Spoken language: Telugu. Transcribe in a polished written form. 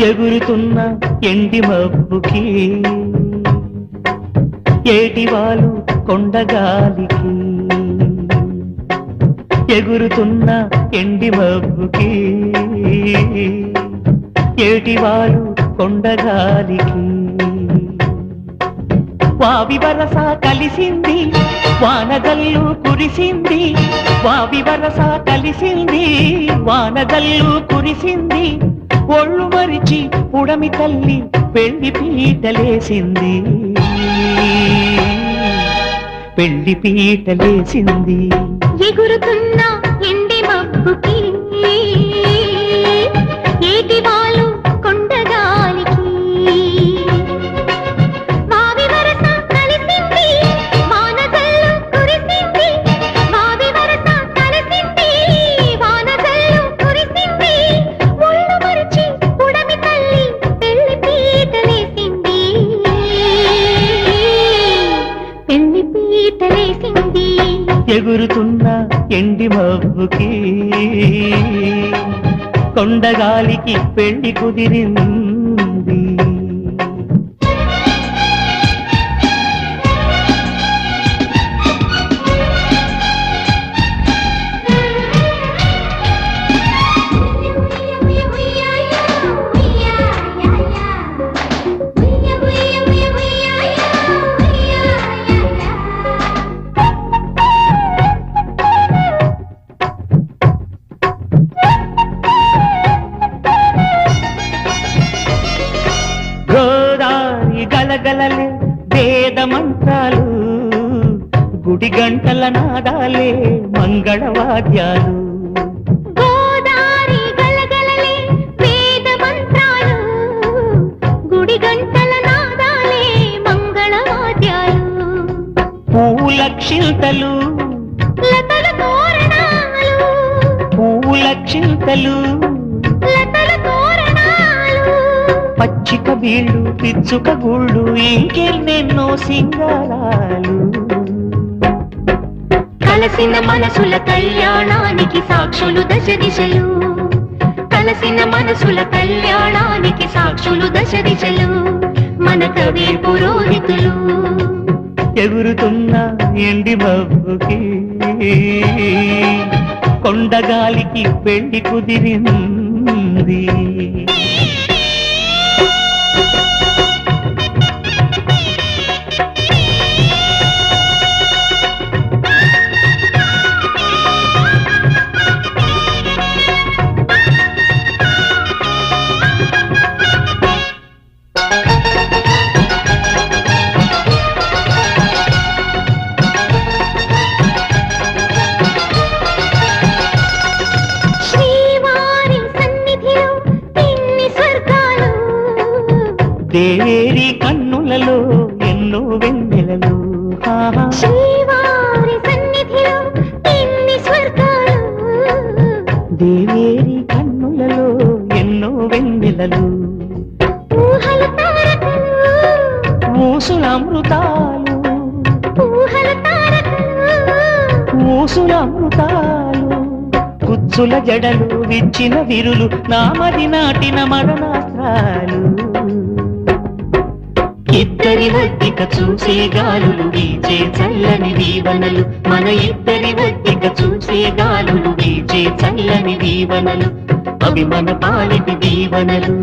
ఎగురుతున్న ఎండి మబ్బుకి ఏటివాలు కొండగాలికి ఎగురుతున్న ఎండి మబ్బుకి ఏటివాలు కొండగాలికి వావి వరస కలిసింది వానగల్లు కురిసింది వావి వరస కలిసింది వానగల్లు కురిసింది ఒళ్ళు మరిచి పుడమి తల్లి పెళ్లి పీటలేసింది పెళ్లి పీటలేసింది ఎగురుతున్న ఎండి మబ్బుకి ఏటి వాలు కొండగాలికి వావి వరస కలిసింది వానగల్లు కురిసింది వావి వరస కలిసింది వానగల్లు కురిసింది ఒళ్ళు మరిచి పుడమి తల్లి పెళ్లి పీటలేసింది పెళ్లి పీటలేసింది ఎగురుతున్న ఎండి మబ్బుకి కొండగాలికి పెళ్లి కుదిరింది గోదారి గలగలలే వేద మంత్రాలు గుడి గంటల నాదాలే మంగళవాద్యాలు గోదారి గలగలలే వేద మంత్రాలు గుడి గంటల నాదాలే మంగళవాద్యాలు పూలక్షింతలు లతల తోరణాలు పూలక్షింతలు లతల తోరణాలు పచ్చిక బీళ్ళు పిచ్చుక గూళ్ళు ఇంకెన్నెన్నో సింగారాలు కలసిన మనసుల కళ్యాణానికి సాక్షులు దశ దిశలు కలసిన మనసుల కళ్యాణానికి సాక్షులు దశ దిశలు మన కవి పురోహితులు ఎగురుతున్న ఎండి మబ్బుకి కొండగాలికి పెళ్లి కుదిరింది దేవేరి కన్నులలో ఎన్నో వెన్నెలలు శ్రీవారి సన్నిధిలో ఎన్ని స్వర్గాలు దేవేరి కన్నులలో ఎన్నో వెన్నెలలు ఊహల తారకలు ఊసుల అమృతాలు ఊహల తారకలు ఊసుల అమృతాలు కుచ్చుల జడలు విచ్చిన విరులు నామది నాటిన మరణాస్త్రాలు ఇద్దరి మధ్యక చూసే గాలులు వీచే చల్లని దీవనలు మన ఇద్దరి మధ్యక చూసే గాలులు వీచే చల్లని దీవనలు అవి మన పాలిటి దీవనలు